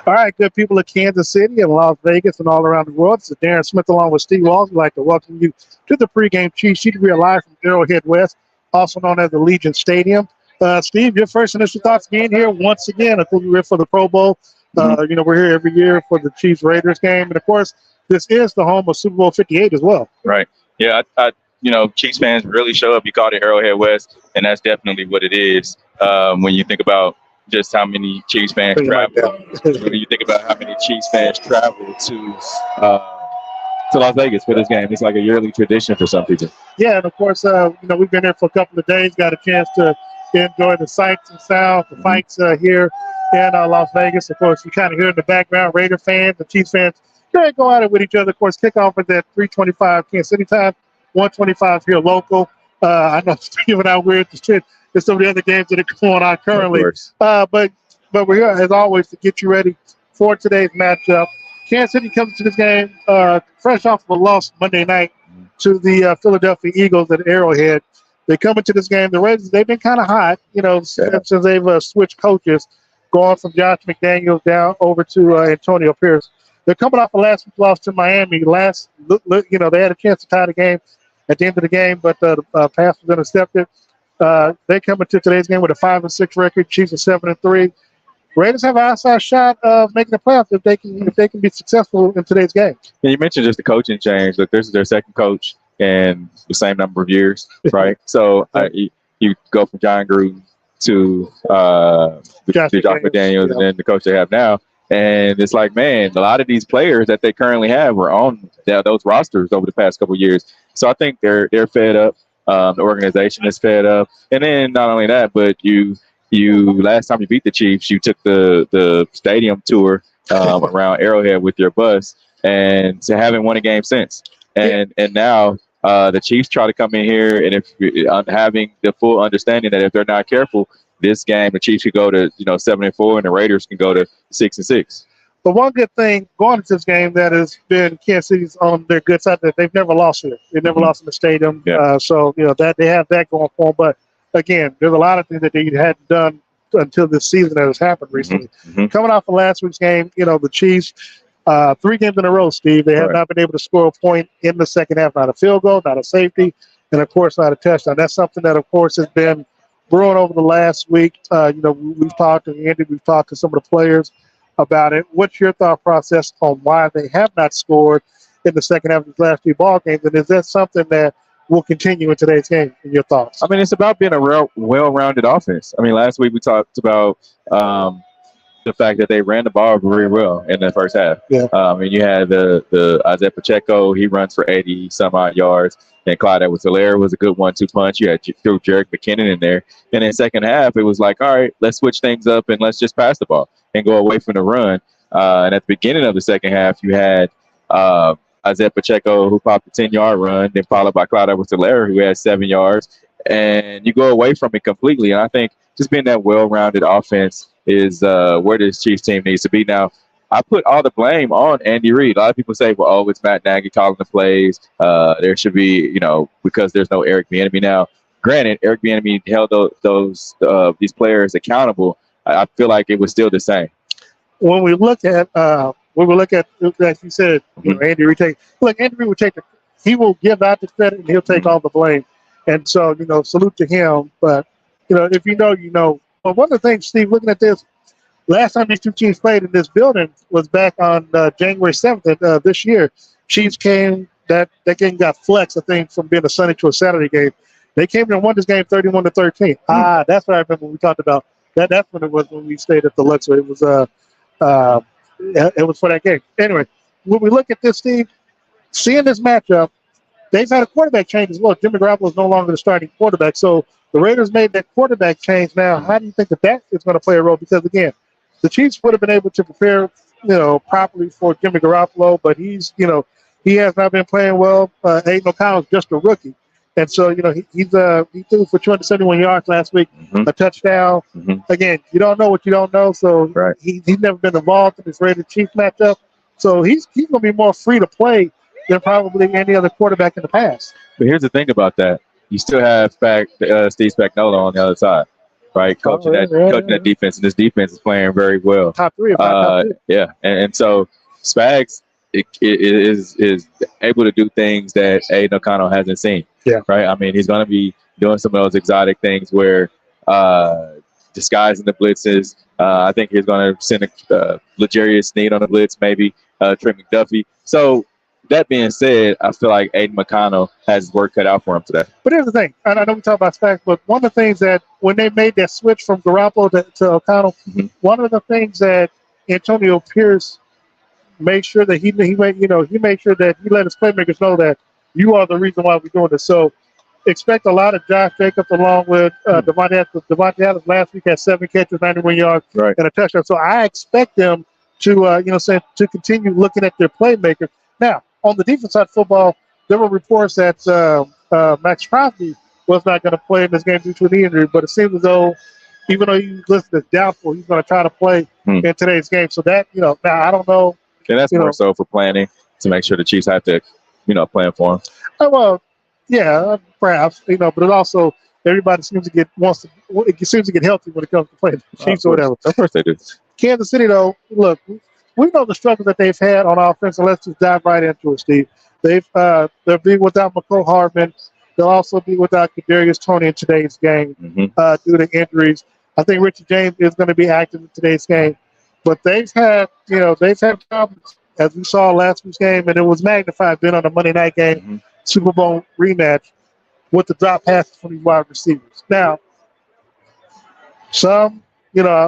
All right, good people of Kansas City and Las Vegas and all around the world. This is Darren Smith along with Steve Walls. We'd like to welcome you to the pregame cheat sheet. We are live from Arrowhead West, also known as the Allegiant Stadium. Steve, your first initial thoughts being here once again. I think we're here for the Pro Bowl. We're here every year for the Chiefs-Raiders game. And, of course, this is the home of Super Bowl 58 as well. Right. Yeah, Chiefs fans really show up. You call it Arrowhead West, and that's definitely what it is when you think about just how many Chiefs fans travel. When you think about how many Chiefs fans travel to Las Vegas for this game, it's like a yearly tradition for some people. Yeah, and of course, we've been there for a couple of days, got a chance to enjoy the sights and sounds, the fights here in Las Vegas. Of course, you kind of hear in the background Raider fans, the Chiefs fans, they go at it with each other. Of course, kickoff is at 3:25 Kansas City time, 1:25 here local. I know Steve and I were interested in some of the other games that are going on currently. But we're here, as always, to get you ready for today's matchup. Kansas City comes to this game fresh off of a loss Monday night to the Philadelphia Eagles at Arrowhead. They come into this game. The Raiders, they've been kind of hot, since they've switched coaches, going from Josh McDaniels down over to Antonio Pierce. They're coming off a last week loss to Miami. They had a chance to tie the game at the end of the game, but the pass was intercepted. They come into today's game with a 5-6 record. Chiefs are 7-3. Raiders have an outside shot of making the playoffs if they can be successful in today's game. And you mentioned just the coaching change. Look, this is their second coach in the same number of years, right? So you go from John Gruden to Josh McDaniels, and then the coach they have now. And it's like, man, a lot of these players that they currently have were on those rosters over the past couple of years. So I think they're fed up. The organization is fed up. And then not only that, but you last time you beat the Chiefs, you took the stadium tour around Arrowhead with your bus, and so haven't won a game since. And now the Chiefs try to come in here, and if having the full understanding that if they're not careful, this game the Chiefs could go to 7-4, and the Raiders can go to 6-6. But one good thing going into this game that has been Kansas City's on their good side, that they've never lost here. They've never lost in the stadium. Yeah. So that they have that going for them. But again, there's a lot of things that they hadn't done until this season that has happened recently. Coming off of last week's game, the Chiefs, 3 games in a row, Steve, they have not been able to score a point in the second half. Not a field goal, not a safety, and of course not a touchdown. That's something that, of course, has been brewing over the last week. We've talked to Andy, we've talked to some of the players about it. What's your thought process on why they have not scored in the second half of the last 2 ball games? And is that something that will continue in today's game, in your thoughts? I mean, it's about being a real well-rounded offense. I mean, last week we talked about the fact that they ran the ball very well in the first half. Yeah. And you had the Isaiah Pacheco, he runs for 80-some-odd yards, and Clyde Edwards-Helaire was a good 1-2 punch. You had threw Jerick McKinnon in there. And in the second half, it was like, all right, let's switch things up and let's just pass the ball and go away from the run. And at the beginning of the second half, you had Isaiah Pacheco, who popped a 10-yard run, then followed by Clyde Edwards-Helaire, who had 7 yards. And you go away from it completely. And I think just being that well-rounded offense is where this Chiefs team needs to be. Now, I put all the blame on Andy Reid. A lot of people say, well, it's Matt Nagy calling the plays. There should be, because there's no Eric Bieniemy now. Granted, Eric Bieniemy held these players accountable. I feel like it was still the same. When we look at, like you said, Andy Reid Andy Reid would he will give out the credit and he'll take all the blame. And so, salute to him. But, if you know, you know. But one of the things, Steve, looking at this, last time these two teams played in this building was back on January 7th this year. Chiefs came, that game got flexed, I think, from being a Sunday to a Saturday game. They came in and won this game 31-13. That's what I remember we talked about. That's when it was when we stayed at the Luxor. It was for that game. Anyway, when we look at this, Steve, seeing this matchup, they've had a quarterback change as well. Jimmy Garoppolo is no longer the starting quarterback. So the Raiders made that quarterback change now. How do you think that is going to play a role? Because, again, the Chiefs would have been able to prepare, properly for Jimmy Garoppolo, but he's, he has not been playing well. Aiden O'Connell is just a rookie. And so, he threw for 271 yards last week, a touchdown. Again, you don't know what you don't know. So he's never been involved in this Raiders-Chiefs matchup. So he's going to be more free to play than probably any other quarterback in the past. But here's the thing about that. You still have Steve Spagnuolo on the other side, right? Coaching that defense, and this defense is playing very well. Top three, top two. Yeah, and so Spags is able to do things that Aiden O'Connell hasn't seen. Yeah. Right. I mean, he's going to be doing some of those exotic things where disguising the blitzes. I think he's going to send a Legarius Sneed on the blitz, maybe Trey McDuffie. So that being said, I feel like Aiden McConnell has his work cut out for him today. But here's the thing. And I know we talk about Spags, but one of the things that when they made that switch from Garoppolo to O'Connell, one of the things that Antonio Pierce made sure that he made sure that he let his playmakers know that you are the reason why we're doing this. So expect a lot of Josh Jacobs along with Devontae Adams. Devontae Adams last week had 7 catches, 91 yards, and a touchdown. So I expect them to to continue looking at their playmakers. Now, on the defense side of football, there were reports that Max Crosby was not going to play in this game due to an injury, but it seems as though even though he's listed as doubtful, he's going to try to play in today's game. So that, now I don't know. And that's more so for planning to make sure the Chiefs have to, plan for him. Well, yeah, perhaps, but it also everybody seems to get healthy when it comes to playing the Chiefs or whatever. Of course they do. Kansas City, though, look, we know the struggles that they've had on offense, and let's just dive right into it, Steve. They'll be without McCole Hardman. They'll also be without Kadarius Toney in today's game due to injuries. I think Richard James is going to be active in today's game. But they've had problems, as we saw last week's game, and it was magnified then on the Monday night game, Super Bowl rematch, with the drop passes from these wide receivers. Now,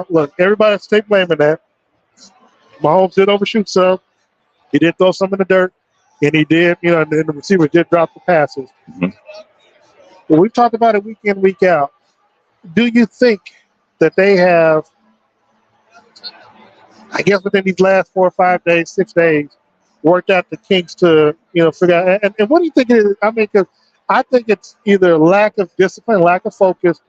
look, everybody take blame in that. Mahomes did overshoot some. He did throw some in the dirt, and he did, and the receivers did drop the passes. But we've talked about it week in, week out. Do you think that they have, I guess within these last 4 or 5 days, 6 days, worked out the kinks to, figure out. And what do you think it is? I mean, because I think it's either lack of discipline, lack of focus.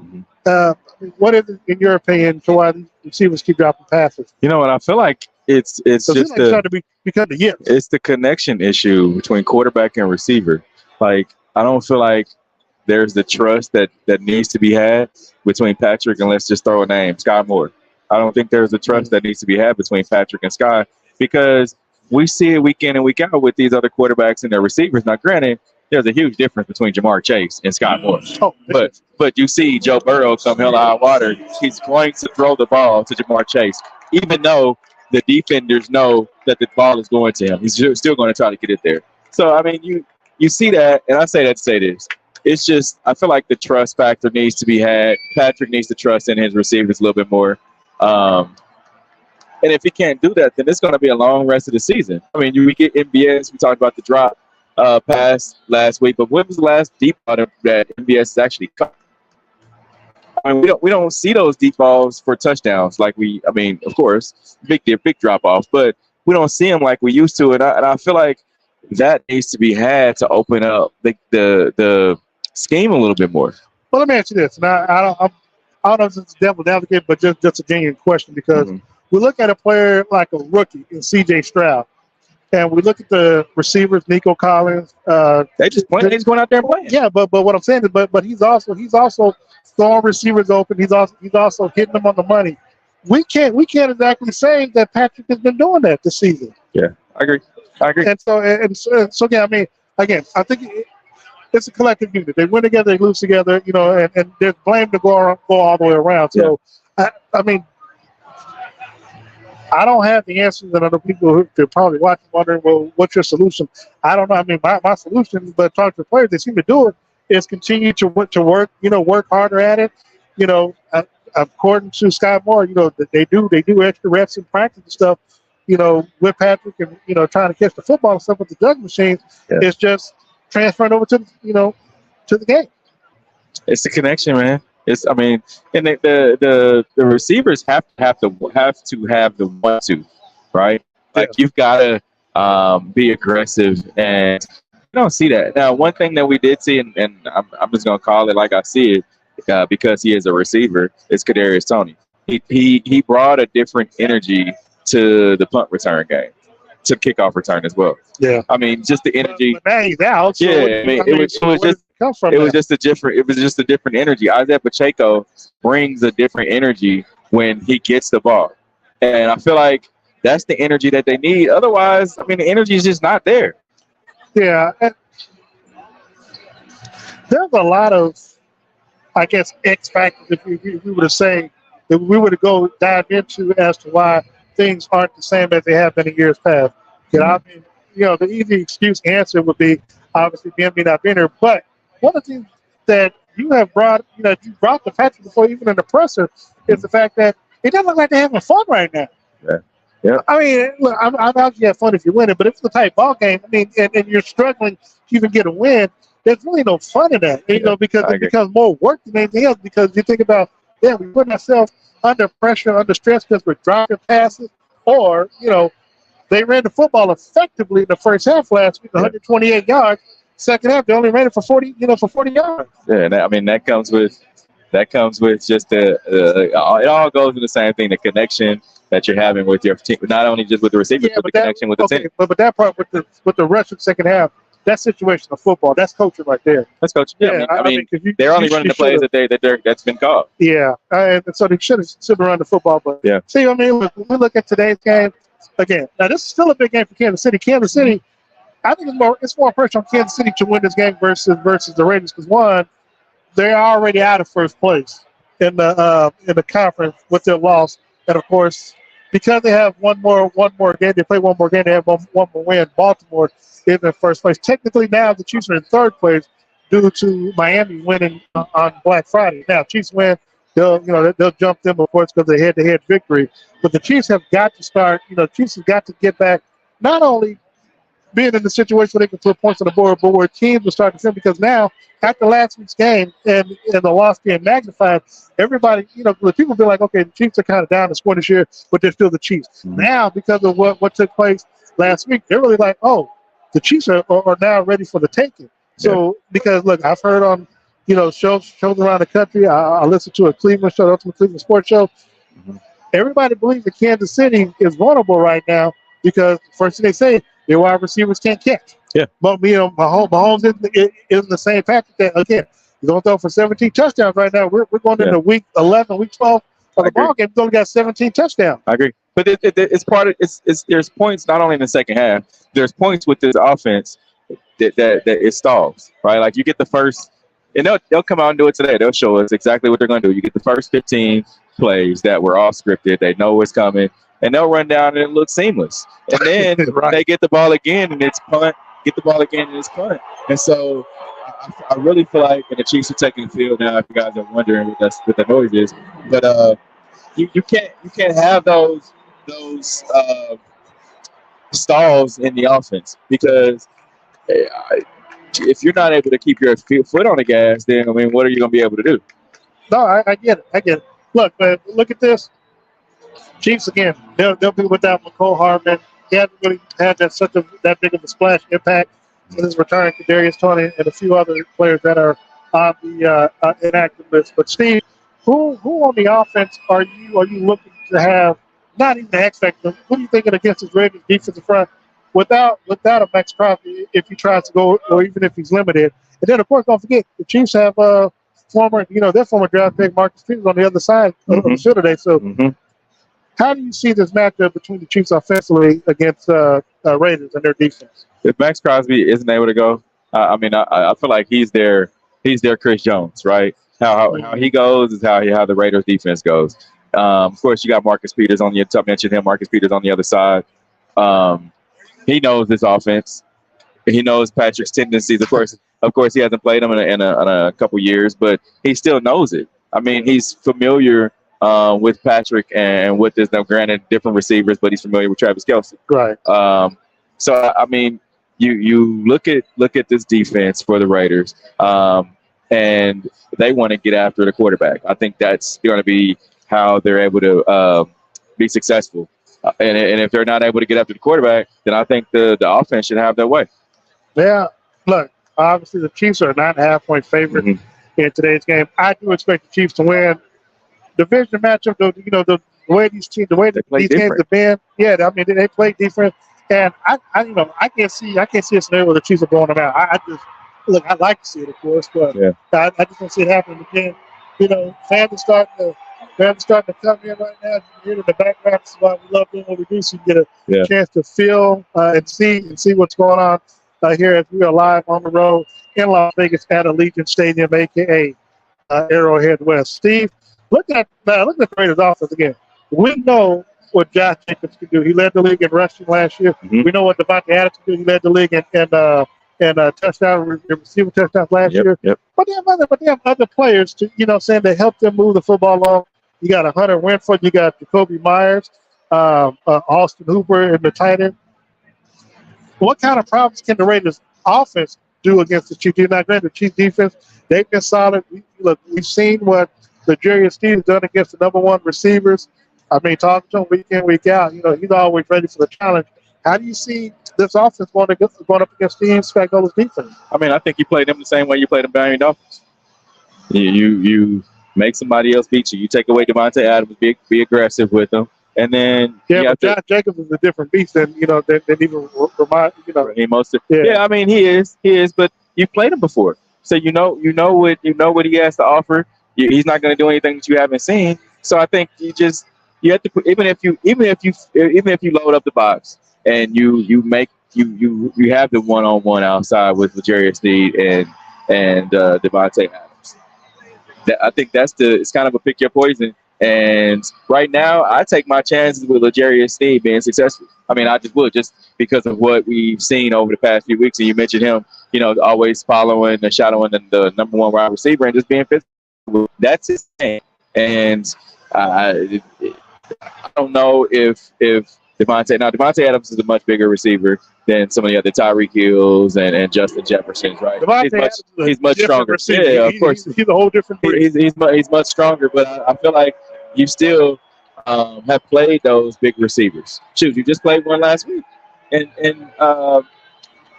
What is it, in your opinion, to why these receivers keep dropping passes? You know what? I feel like it's just it's the connection issue between quarterback and receiver. Like, I don't feel like there's the trust that needs to be had between Patrick and, let's just throw a name, Sky Moore. I don't think there's a trust that needs to be had between Patrick and Sky, because we see it week in and week out with these other quarterbacks and their receivers. Now, granted, there's a huge difference between Jamar Chase and Sky Moore. But you see Joe Burrow come hell out of water. He's going to throw the ball to Jamar Chase, even though the defenders know that the ball is going to him. He's still going to try to get it there. So, I mean, you see that, and I say that to say this. It's just, I feel like the trust factor needs to be had. Patrick needs to trust in his receivers a little bit more. And if he can't do that, then it's going to be a long rest of the season. I mean, we get MBS. We talked about the drop pass last week, but when was the last deep ball that MBS actually caught? I mean, we don't see those deep balls for touchdowns like of course, big drop off, but we don't see them like we used to. And I feel like that needs to be had to open up the scheme a little bit more. Well, let me ask you this. Now, I don't know if it's devil's advocate, but just a genuine question, because we look at a player like a rookie in C.J. Stroud, and we look at the receivers, Nico Collins. They just playing. He's going out there and playing. Yeah, but what I'm saying is, but he's also throwing receivers open. He's also hitting them on the money. We can't exactly say that Patrick has been doing that this season. Yeah, I agree. And so yeah, I mean, again, I think it's a collective unit. They win together, they lose together, and there's blame to go all the way around. So, I mean, I don't have the answers, and other people who are probably watching wondering, well, what's your solution? I don't know. I mean, my solution, but talk to the players, they seem to do it, is continue to work, work harder at it. According to Sky Moore, they do extra reps in practice and stuff, with Patrick and, trying to catch the football and stuff with the dug machines. It's just transferring over to the game. It's the connection, man. And the receivers have to have the want to, right? Like, you've got to be aggressive, and you don't see that. Now, one thing that we did see, and I'm just gonna call it like I see it, because he is a receiver, is Kadarius Toney. He brought a different energy to the punt return game, to kickoff return as well. Yeah, I mean, just the energy. But now he's out. So it was just come from. It was just a different energy. Isaiah Pacheco brings a different energy when he gets the ball, and I feel like that's the energy that they need. Otherwise, I mean, the energy is just not there. Yeah, and there's a lot of, I guess, X factors if we were to say, if we were to go dive into as to why things aren't the same as they have been in years past. I mean, the easy excuse answer would be obviously BMB not being there. But one of the things that you have brought, you brought the fact before even in the presser is the fact that it doesn't look like they're having fun right now. Yeah. I mean, look, I'm obviously have fun if you win it, but if it's a tight ball game, I mean, and you're struggling to even get a win, there's really no fun in that, because it becomes more work than anything else. Because you think about, we're putting ourselves under pressure, under stress because we're dropping passes, or they ran the football effectively in the first half last week, 128 yards. Second half, they only ran it for 40 yards. Yeah, and I mean that comes with just it all goes to the same thing, the connection that you're having with your team, not only just with the receivers, but the connection with the team. But that part with the rush of the second half, that situation of football, that's coaching right there. That's coaching. Yeah, I mean they're only running the plays that's been called. Yeah, and so they should have run the football. But see, I mean, when we look at today's game again, now this is still a big game for Kansas City. Kansas City, I think it's more pressure on Kansas City to win this game versus the Raiders, because one, they're already out of first place in the conference with their loss, and of course, because they have one more game, they play one more game, they have one more win. Baltimore is in first place. Technically, now the Chiefs are in third place due to Miami winning on Black Friday. Now, Chiefs win, they'll jump them, of course, because of the head-to-head victory. But the Chiefs have got to start. Chiefs have got to get back, not only being in the situation where they can put points on the board, but where teams will start to defend, because now, after last week's game and the loss being magnified, everybody, the people feel like, okay, the Chiefs are kind of down to score this year, but they're still the Chiefs. Mm-hmm. Now, because of what took place last week, they're really like, oh, the Chiefs are now ready for the taking. So, because, look, I've heard on, shows around the country, I listen to a Cleveland show, the Ultimate Cleveland Sports Show. Mm-hmm. Everybody believes that Kansas City is vulnerable right now because, first thing they say, their wide receivers can't catch. Yeah. But, Mahomes isn't the same package that, again, he's going to throw for 17 touchdowns right now. We're going into week 11, week 12 of the ball game. He's only got 17 touchdowns. I agree. But it's part of there's points not only in the second half, there's points with this offense that it stalls, right? Like you get the first, and they'll come out and do it today. They'll show us exactly what they're going to do. You get the first 15 plays that were all scripted. They know what's coming, and they'll run down and it looks seamless. And then they get the ball again and it's punt. Get the ball again and it's punt. And so I really feel like, and the Chiefs are taking the field now. If you guys are wondering what the noise is, but you can't have those stalls in the offense, because if you're not able to keep your foot on the gas, then I mean, what are you going to be able to do? No, I get it. Look at this. Chiefs again. They'll be without McCole Hardman. He hasn't really had that big of a splash impact in his return to Darius Toney and a few other players that are on the inactive list. But Steve, who on the offense are you looking to have? Not even the X factor. What are you thinking against this Ravens defensive front without a Max Crosby if he tries to go, or even if he's limited? And then of course, don't forget the Chiefs have their former draft pick Marcus Peters on the other side of the field today. So. Mm-hmm. How do you see this matchup between the Chiefs offensively against Raiders and their defense? If Max Crosby isn't able to go, I feel like he's their Chris Jones, right? How he goes is how the Raiders defense goes. Of course, you got Marcus Peters on the top. Mentioned him, Marcus Peters on the other side. He knows this offense. He knows Patrick's tendencies. Of course, he hasn't played him in a couple years, but he still knows it. I mean, he's familiar with Patrick and with this. Now, granted, different receivers, but he's familiar with Travis Kelce. Right. So I mean, you look at this defense for the Raiders, and they want to get after the quarterback. I think that's going to be how they're able to be successful. And if they're not able to get after the quarterback, then I think the offense should have their way. Yeah. Look, obviously the Chiefs are a 9.5-point favorite in today's game. I do expect the Chiefs to win. Division matchup, the way these games have been. Yeah, I mean they play different, and I can't see a scenario where the Chiefs are blowing them out. look, I'd like to see it, of course, but I just don't see it happening again. Fans are starting to come in right now. You can hear it in the background. That's why we love doing what we do, so you get a chance to feel and see what's going on here as we are live on the road in Las Vegas at Allegiant Stadium, aka Arrowhead West. Steve, look at the Raiders' offense again. We know what Josh Jacobs can do. He led the league in rushing last year. We know what Devontae Adams can do. He led the league in receiving touchdowns last year. But they have other players to to help them move the football along. You got Hunter Winford, you got Jacoby Myers, Austin Hooper in the tight end. What kind of problems can the Raiders offense do against the Chiefs? Not granted, the Chiefs defense, they've been solid. We've seen what L'Jarius Sneed has done against the number one receivers. I mean, talking to him week in, week out, he's always ready for the challenge. How do you see this offense going up against Steve Spagnuolo's defense? I mean, I think you play them the same way you play the Miami Dolphins. You make somebody else beat you. You take away Devontae Adams, be aggressive with them, and then but Josh Jacobs is a different beast than even remind I mean, he is, but you played him before, so you know what he has to offer. He's not going to do anything that you haven't seen. So I think you have to put, even if you load up the box and you have the one-on-one outside with L'Jarius Sneed and Devontae Adams. I think it's kind of a pick your poison. And right now, I take my chances with L'Jarius Sneed being successful. I mean, I just would, just because of what we've seen over the past few weeks. And you mentioned him, always following and shadowing the number one wide receiver and just being physical. That's his thing. And I don't know if Devontae Adams is a much bigger receiver than some of the other Tyreek Hills and Justin Jeffersons, right? He's much stronger. Receiver. Yeah, of course. He's a whole different breed. He's much stronger, but I feel like you still have played those big receivers. Shoot, you just played one last week and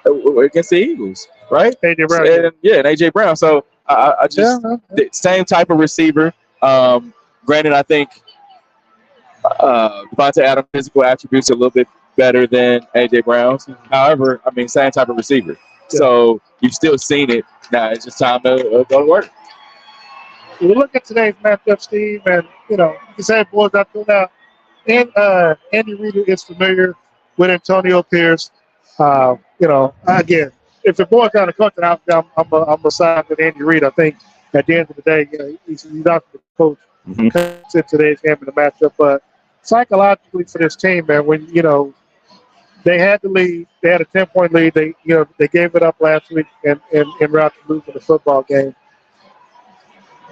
against the Eagles, right? AJ Brown. And AJ Brown. So I just the same type of receiver. Granted, I think Devontae Adams' physical attributes are a little bit better than AJ Brown's. However, I mean, same type of receiver. Yeah. So you've still seen it. Now it's just time to go to work. We look at today's matchup, Steve, and you can say it boils up to now. And Andy Reid is familiar with Antonio Pierce. Again, if it boils down to coaching, I'm a side with Andy Reid. I think at the end of the day, he's not the coach. In today's game in the matchup, but psychologically for this team, man, when they had the lead, they had a 10-point lead. They gave it up last week and route to losing the football game.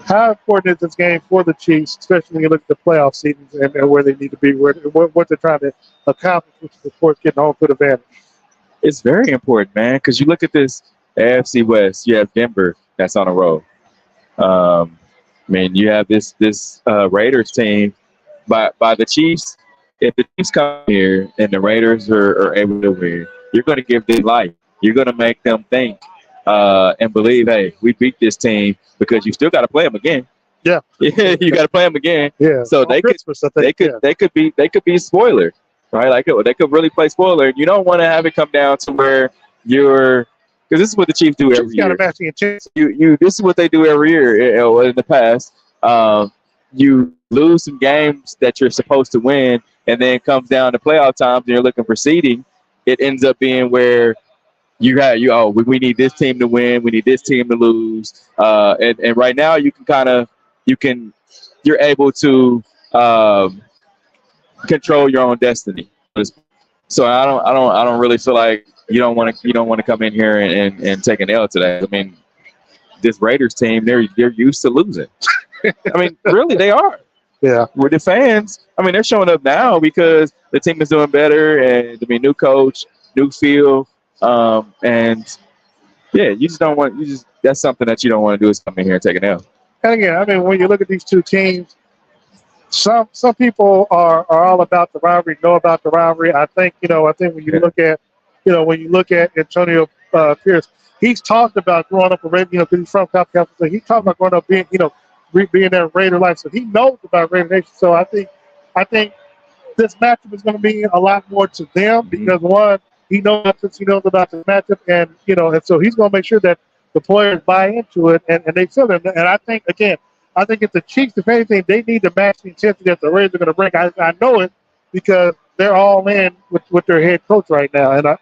How important is this game for the Chiefs, especially when you look at the playoff seasons and where they need to be, what they're trying to accomplish, which is of course getting home field advantage? It's very important, man, because you look at this AFC West. You have Denver that's on a roll. I mean, you have this Raiders team by the Chiefs. If the Chiefs come here and the Raiders are able to win, you're going to give them life. You're going to make them think and believe, hey, we beat this team, because you still got to play them again. Yeah, you got to play them again. Yeah. So they could be a spoiler, right? Like they could really play spoiler. You don't want to have it come down to where you're. Because this is what the Chiefs do every year. This is what they do every year. In the past, you lose some games that you're supposed to win, and then it comes down to playoff times, and you're looking for seeding. It ends up being where we need this team to win, we need this team to lose, and right now you're able to control your own destiny. So I don't really feel like you don't want to come in here and take an L today. I mean, this Raiders team, they're used to losing. I mean, really, they are. Yeah. With the fans, I mean, they're showing up now because the team is doing better, and I mean, new coach, new field, and yeah, you just don't want. That's something that you don't want to do, is come in here and take an L. And again, I mean, when you look at these two teams, some people are all about the rivalry, know about the rivalry. I think when you look at Antonio Pierce, he's talked about growing up a Raider, because he's from South Carolina. So he talked about growing up being that Raider life. So he knows about Raider Nation. So I think this matchup is going to mean a lot more to them, because one, he knows about this matchup, and and so he's going to make sure that the players buy into it and they feel it. And I think if the Chiefs, if anything, they need to match the intensity that the Raiders are going to bring. I know it because they're all in with their head coach right now, and I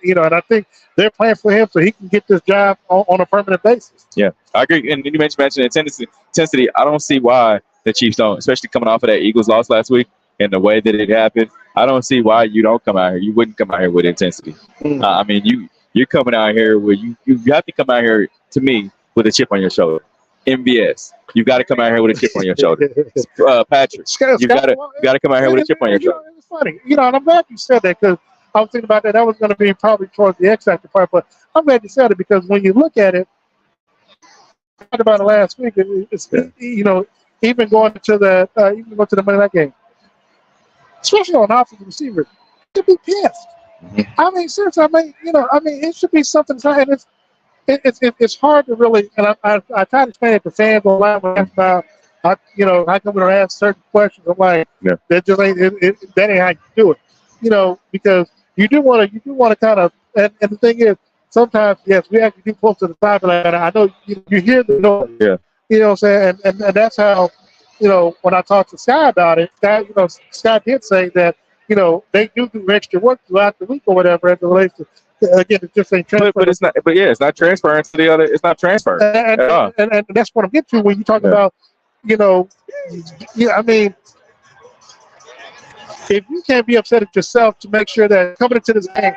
think they're playing for him so he can get this job on a permanent basis. Yeah, I agree. And you mentioned intensity. I don't see why the Chiefs don't, especially coming off of that Eagles loss last week and the way that it happened. I don't see why you don't come out here. You wouldn't come out here with intensity. I mean, you're coming out here where you have to come out here, to me, with a chip on your shoulder. MVS, you got to come out here with a chip on your shoulder. Patrick, you got to come out here with a chip on your shoulder. It's funny, and I'm glad you said that because I was thinking about that. That was going to be probably towards the X Factor part, but I'm glad you said it because when you look at it, I talked about it last week. It's even going to the Monday night game, especially on offensive receivers, to be pissed. Mm-hmm. I mean, seriously, it should be something. And it's hard to really, and I try to explain it to fans online when asked about, how come we don't ask certain questions. I'm like, that just ain't that ain't how you do it, because you do want to kind of, and the thing is, sometimes yes, we actually do close to the side, but I know you hear the noise. Yeah. You know what I'm saying, and that's how, when I talked to Sky about it, Sky did say that they do extra work throughout the week or whatever as it relates to. Again, it just ain't transferring. But it's not. But yeah, it's not transferring to the other. It's not transferring. And that's what I'm getting to when you talk about, I mean, if you can't be upset at yourself to make sure that coming into this game,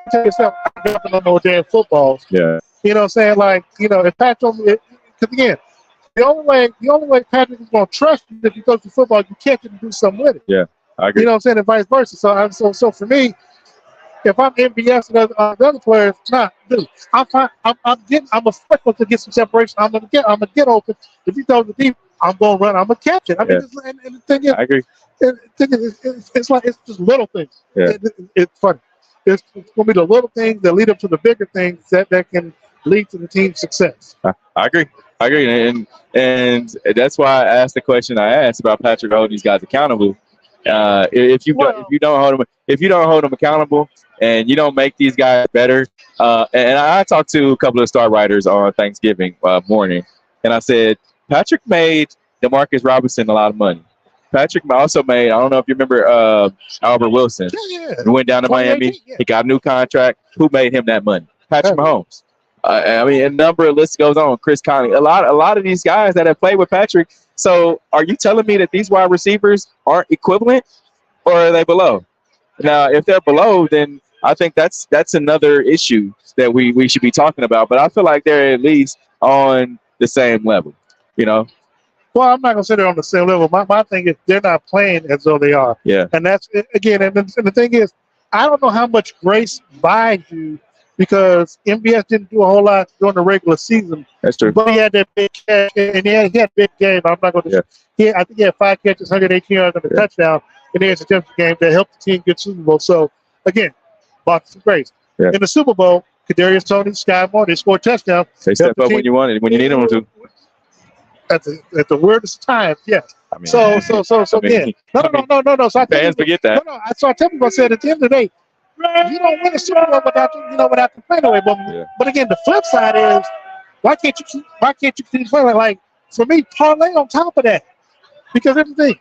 tell yourself, I'm not going to know damn football. Yeah. You know what I'm saying? Like, if Patrick, because again, the only way Patrick is going to trust you if he goes to football, you catch him and do something with it. Yeah, I agree. You know what I'm saying? And vice versa. So for me, if I'm MBS and the other players, dude, I'm fine. I'm a football to get some separation. I'm gonna get open. If he throws the deep, I'm gonna run. I'm gonna catch it. I mean, and the thing is, I agree. It's just little things. Yeah. It's funny. It's gonna be the little things that lead up to the bigger things that can lead to the team's success. I agree. And that's why I asked the question I asked about Patrick holding these guys accountable. If you don't hold them accountable and you don't make these guys better, and I talked to a couple of star writers on Thanksgiving morning, and I said Patrick made DeMarcus Robinson a lot of money. Patrick also made, I don't know if you remember Albert Wilson. Yeah. He went down to Miami. Yeah. He got a new contract. Who made him that money? Patrick Mahomes. I mean, a number of lists goes on. Chris Conley. A lot of these guys that have played with Patrick. So are you telling me that these wide receivers aren't equivalent, or are they below? Now, if they're below, then I think that's another issue that we should be talking about. But I feel like they're at least on the same level, Well, I'm not going to say they're on the same level. My thing is they're not playing as though they are. Yeah. And that's, again, and the thing is, I don't know how much grace buys you because MBS didn't do a whole lot during the regular season. That's true. But he had that big catch, and he had a big game. I'm not going to I think he had 5 catches, 118 yards, and a touchdown in the championship game that helped the team get Super Bowl. So, again, bought some grace. Yeah. In the Super Bowl, Kadarius Toney, Sky Moore, they scored touchdowns. They step up when you want it, when you need them to. At the weirdest time, yes. I mean, so again, no. So fans forget that. No. So I tell people, I said at the end of the day, you don't win a Super Bowl without complaining away. But again, the flip side is, why can't you keep playing? Like for me, parlay on top of that, because here's the thing,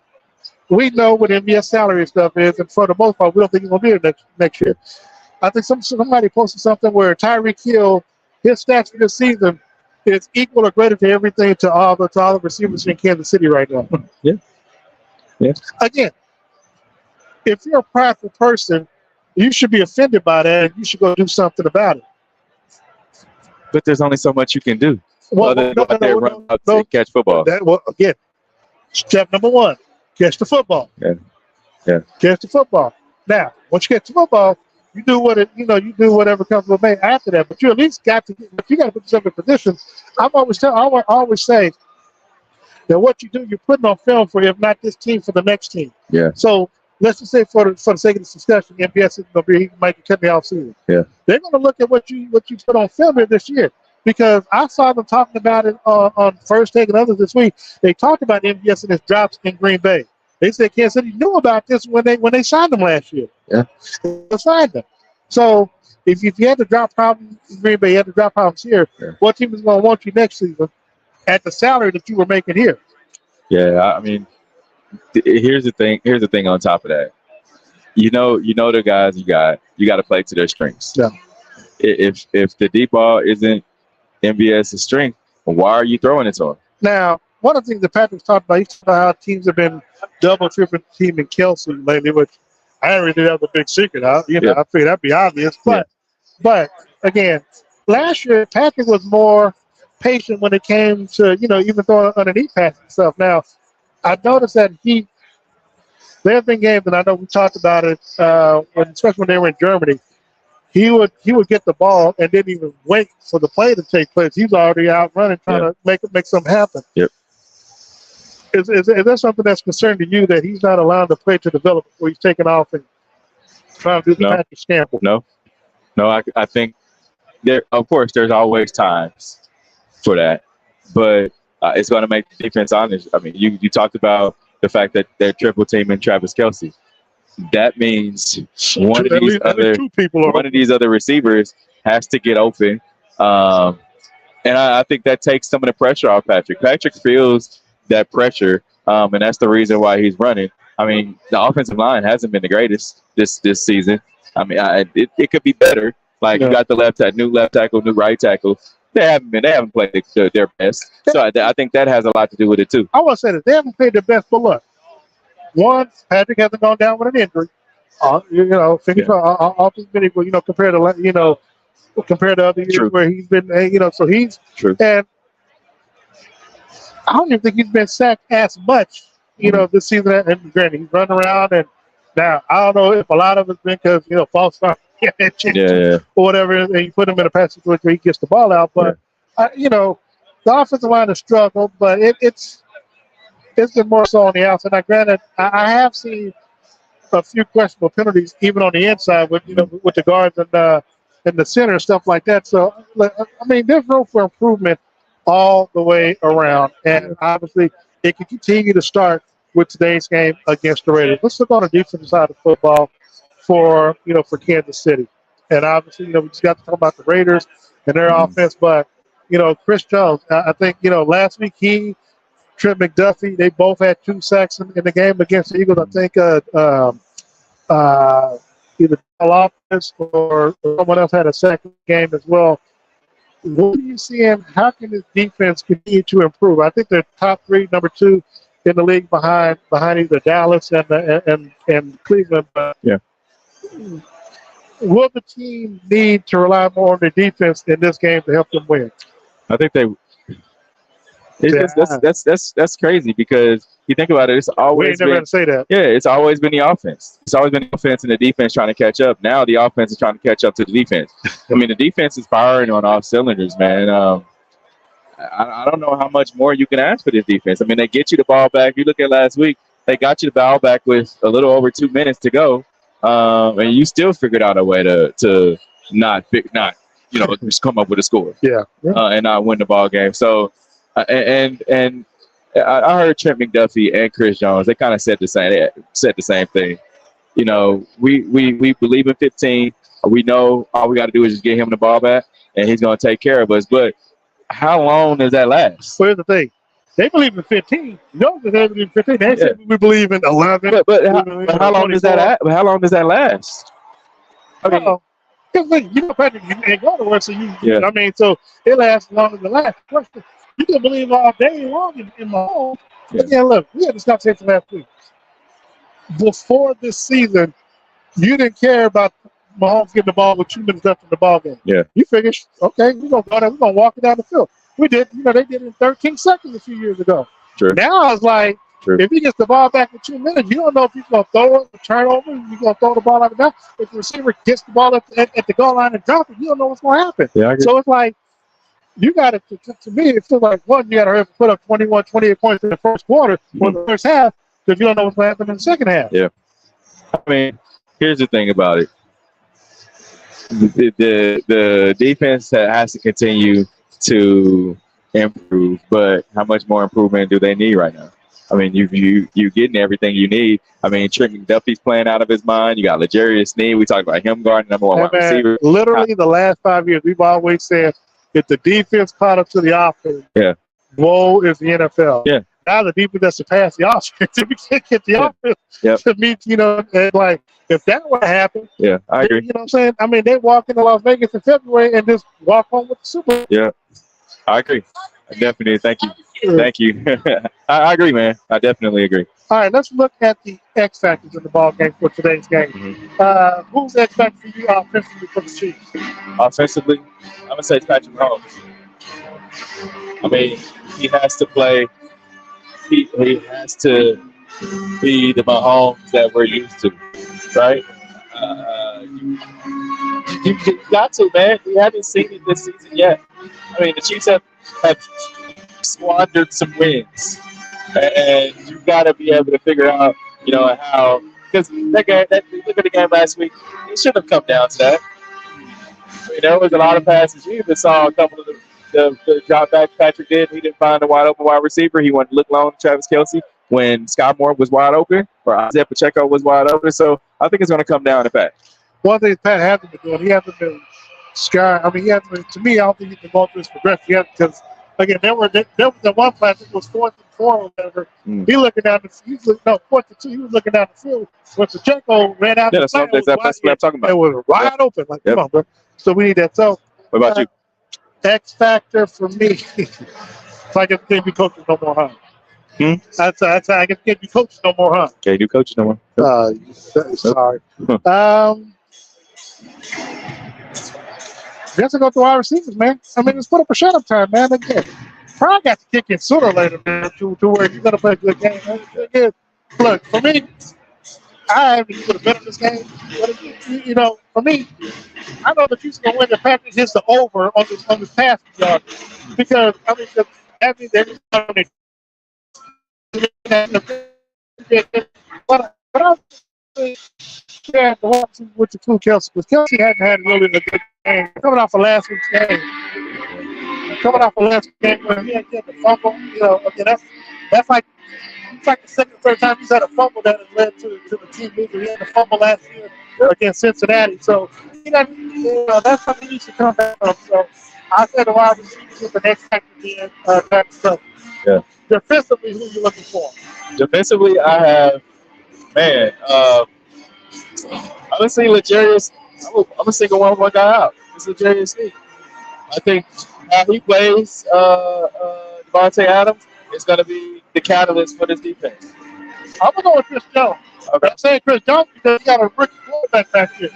we know what MBS salary stuff is, and for the most part, we don't think he's gonna be here next year. I think somebody posted something where Tyreek Hill, his stats for this season is equal or greater to everything to all the receivers in Kansas City right now. Yeah. Again, if you're a prideful person, you should be offended by that, and you should go do something about it. But there's only so much you can do. Catch football. Again, step number 1, catch the football. Yeah. Catch the football. Now, once you get to football, you do whatever comes with me after that. But you at least got to put yourself in position. I always say that what you do, you're putting on film for, if not this team, for the next team. Yeah. So let's just say for the sake of this discussion, MBS is going to be, he might be cutting the offseason. Yeah. They're going to look at what you put on film here this year, because I saw them talking about it on First Take and others this week. They talked about MBS and his drops in Green Bay. They said Kansas City knew about this when they signed him last year. Yeah. They signed him. So if you had to drop problems in Green Bay, you had to drop problems here, what team is going to want you next season at the salary that you were making here? Yeah, I mean, here's the thing. Here's the thing on top of that. You know the guys you got to play to their strengths. Yeah. If the deep ball isn't MVS's strength, why are you throwing it to him? Now, one of the things that Patrick's talked about, he talked about how teams have been double, triple teaming Kelsey lately, which I didn't really have a big secret. I figured that'd be obvious. But again, last year Patrick was more patient when it came to even throwing underneath passing stuff. Now, I noticed that there have been games, and I know we talked about it especially when they were in Germany. He would get the ball and didn't even wait for the play to take place. He's already out running, trying to make something happen. Yep. Is that something that's concerning to you, that he's not allowing the play to develop before he's taking off and trying to do the Patrick Stample? No. I think of course, there's always times for that, but it's going to make the defense honest. I mean, you talked about the fact that they're triple teaming Travis Kelce. That means one of these other receivers has to get open, and I think that takes some of the pressure off Patrick. Patrick feels that pressure, and that's the reason why he's running. I mean, the offensive line hasn't been the greatest this season. I mean, it could be better. Like you got the new left tackle, new right tackle. They haven't played their best. So I think that has a lot to do with it too. I want to say that they haven't played their best, but look. One, Patrick hasn't gone down with an injury. Offensive been equal, compared to other years where he's been, so he's true. And I don't even think he's been sacked as much, this season. And granted, he's running around, and now I don't know if a lot of it's been because false start or whatever, and you put him in a pass situation where he gets the ball out. But the offensive line has struggled, but it's been more so on the outside. Now, granted, I have seen a few questionable penalties even on the inside with the guards and the center and stuff like that. So, I mean, there's room for improvement all the way around, and obviously it can continue to start with today's game against the Raiders. Let's look on the defensive side of football for Kansas City, and obviously we just got to talk about the Raiders and their offense, but Chris Jones, I think last week Trent McDuffie, they both had 2 sacks in the game against the Eagles. I think either offense or someone else had a sack in the game as well. What are you seeing? How can this defense continue to improve? I think they're top 3, number 2 in the league behind either Dallas and Cleveland. But will the team need to rely more on the defense in this game to help them win? I think they. That's crazy because you think about it. It's always never going to say that. Yeah, it's always been the offense. It's always been the offense and the defense trying to catch up. Now the offense is trying to catch up to the defense. I mean, the defense is firing on all cylinders, man. I don't know how much more you can ask for this defense. I mean, they get you the ball back. You look at last week, they got you the ball back with a little over 2 minutes to go, and you still figured out a way to not just come up with a score. And not win the ball game. So. And I heard Trent McDuffie and Chris Jones. They kind of said the same thing. We believe in 15. We know all we got to do is just get him the ball back, and he's going to take care of us. But how long does that last? Well, here's the thing. They believe in 15. No, they believe in 15. They said we believe in 11. But how long does that? How long does that last? Patrick, you ain't going to work, so I mean, so it lasts longer than the last question. You can believe all day long in Mahomes. Again, look, we had this conversation last week. Before this season, you didn't care about Mahomes getting the ball with 2 minutes left in the ball game. Yeah. You figured, okay, we're gonna go there, we're gonna walk it down the field. We did, they did it in 13 seconds a few years ago. True. Now it's like, if he gets the ball back in 2 minutes, you don't know if he's gonna throw it, turn over, you're gonna throw the ball out of bounds. If the receiver gets the ball at the goal line and drop it, you don't know what's gonna happen. Yeah, so it's like, you got to me, it feels like, one, you got to put up 21, 28 points in the first quarter or the first half because you don't know what's going to happen in the second half. Yeah. I mean, here's the thing about it. The defense has to continue to improve, but how much more improvement do they need right now? I mean, you getting everything you need. I mean, Trent McDuffie's playing out of his mind. You got L'Jarius Sneed. We talked about him guarding number one wide receiver. Literally, the last 5 years, we've always said if the defense caught up to the offense, woe is the NFL. Yeah. Now the defense has to pass the offense. If we can't get the offense to meet, and like if that would happen, I agree. You know what I'm saying? I mean, they walk into Las Vegas in February and just walk home with the Super Bowl. Yeah, I agree. Definitely. Thank you. Thank you. I agree, man. I definitely agree. All right, let's look at the X factors in the ball game for today's game. Who's the X factor for you offensively for the Chiefs? Offensively, I'm gonna say Patrick Mahomes. I mean, he has to play. He has to be the Mahomes that we're used to, right? You got to, man. We haven't seen it this season yet. I mean, the Chiefs have squandered some wins, and you got to be able to figure out, how. Because look at the game last week. It shouldn't have come down to that. I mean, there was a lot of passes. You even saw a couple of the drop back Patrick did. He didn't find a wide open wide receiver. He went to look long to Travis Kelce when Scott Moore was wide open or Isaiah Pacheco was wide open. So I think it's going to come down to Pat. One thing Pat hasn't been doing, he hasn't been sky. I mean, he hasn't been, to me, I don't think he's been going through his progression because, again, there was the one play, I think it was 4th and 4 or whatever. He looking down the field. 4th and 2, he was looking down the field. When Pacheco ran out the play, that's what I'm talking about. It was wide open. Like, come on, bro. So we need that. So, what about you? X factor for me. So I guess can't be coaching no more, huh? That's I guess can't be coaching no more, huh? Can't do coaching no more. Sorry. Just to go through our receivers, man. I mean, let's put up a shut-up time, man. Again, probably got to kick in sooner or later, man, to where you're going to play a good game. Man. Again, look, for me, I haven't even bet on this game. But, for me, I know the Chiefs are going to win. The Packers hits the over on this passing yard. Because, I mean, that means they're just going to but I the watch with the two Kelce, because Kelce hadn't had really a good game. Coming off of last week's game. Where he had the fumble, again, that's like it's like the second or third time he's had a fumble that has led to the team losing. He had a fumble last year against Cincinnati. So that's something he needs to come back from. So I said the wide receivers with the next factor being that stuff. Yeah. Defensively, who are you looking for? Defensively, I have honestly, L'Jarius. I'm gonna single one guy out. It's L'Jarius Sneed. I think how he plays Devontae Adams is gonna be the catalyst for this defense. I'm gonna go with Chris Jones. Okay. I'm saying Chris Jones because he got a rookie quarterback back here.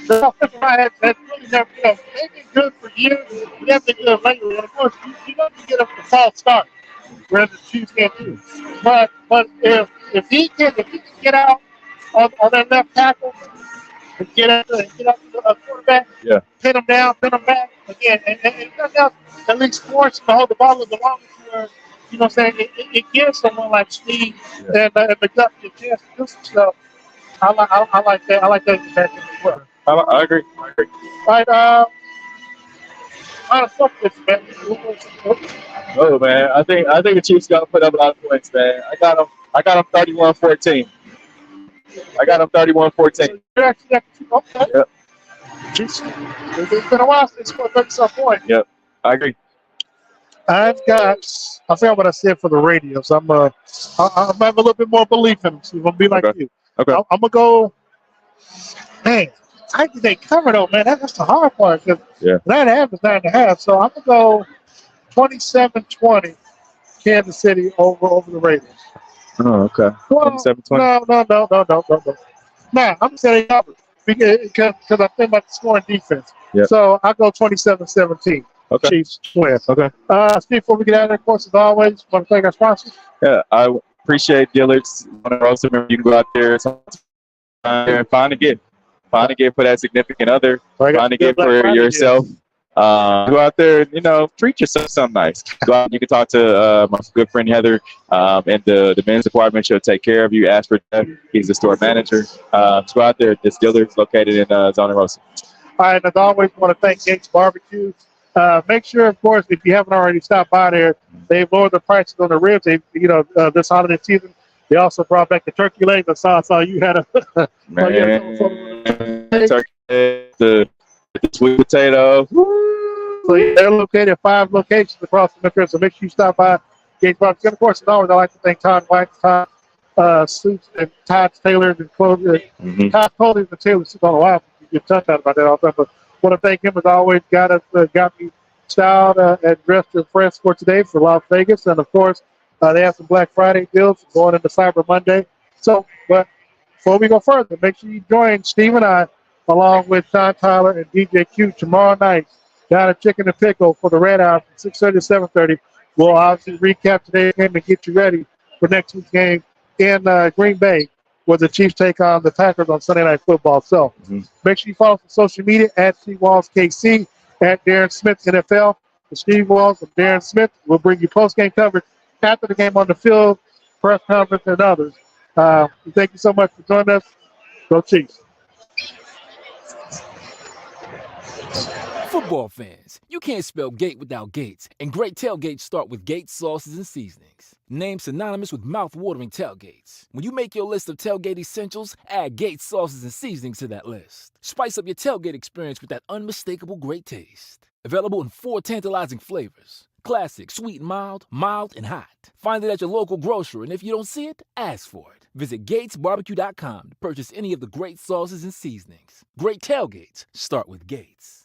The offensive line has really never, they've been good for years. They have been good lately. And of course, you know you get up the false start, whereas the Chiefs can't do. But if he can get out on that left tackle and get out to the quarterback, pin him down, pin him back again, and nothing else, at least force him to hold the ball with the longest where, you know what I'm saying, it gives someone like Sneed and McDuffie a chance to do some stuff. I like that. I like that as well. I agree. All right, man. Oh man, I think the Chiefs gonna put up a lot of points, man. I got them 31-14. I got them 31-14. Okay. Yep. It's been a while since scored 30-some points. Yep. I agree. I forgot what I said for the radio, so I'm have a little bit more belief in them. So I'm gonna be like you. Okay. I'm gonna go. Man, I think they cover though, man. That's the hard part because 9.5 is 9.5. So I'm gonna go 27-20, Kansas City over the Raiders. Oh, okay. 27-20. No. Nah, I'm gonna say they cover because I think about the scoring defense. Yep. So I go 27-17. Okay. Chiefs win. Okay. Steve, before we get out of there, of course, as always, want to thank our sponsors. Yeah, I appreciate Dillard's. Remember, you can go out there and find a gift. Find a gift for that significant other. Find a gift for yourself. Go out there and, treat yourself something nice. Go out, you can talk to my good friend Heather and the men's department. She'll take care of you. Ask for Jeff. He's the store manager. So go out there. This Dillard's located in Zona Rosa. All right, as always, want to thank Gates Barbecue. Make sure, of course, if you haven't already stopped by there, they've lowered the prices on the ribs. They, this holiday season, they also brought back the turkey legs. I saw you had a turkey, the sweet potato. So they're located at 5 locations across the metro. So make sure you stop by Gates Barbecue. And of course, as always, I'd like to thank Todd White, Todd Suits, and Todd Taylor and Clothing. Todd Clothing and Taylor Suits on a while. You get touched out about that all the time. But I want to thank him as always. Got me styled and dressed and fresh for today for Las Vegas. And of course, they have some Black Friday deals going into Cyber Monday. So, but before we go further, make sure you join Steve and I, along with Sean Tyler and DJ Q, tomorrow night down at Chicken and Pickle for the Red Hour from 6:30 to 7:30. We'll obviously recap today's game and get you ready for next week's game in Green Bay, where the Chiefs take on the Packers on Sunday Night Football. So make sure you follow us on social media at CWallsKC, at Darren Smith NFL. The Steve Walls and Darren Smith will bring you post-game coverage after the game on the field, press conference, and others. Thank you so much for joining us. Go Chiefs. Football fans, you can't spell gate without Gates, and great tailgates start with Gates sauces and seasonings. Named synonymous with mouth-watering tailgates. When you make your list of tailgate essentials, add Gates sauces and seasonings to that list. Spice up your tailgate experience with that unmistakable great taste. Available in 4 tantalizing flavors. Classic, sweet and mild and hot. Find it at your local grocer, and if you don't see it, ask for it. Visit GatesBarbecue.com to purchase any of the great sauces and seasonings. Great tailgates start with Gates.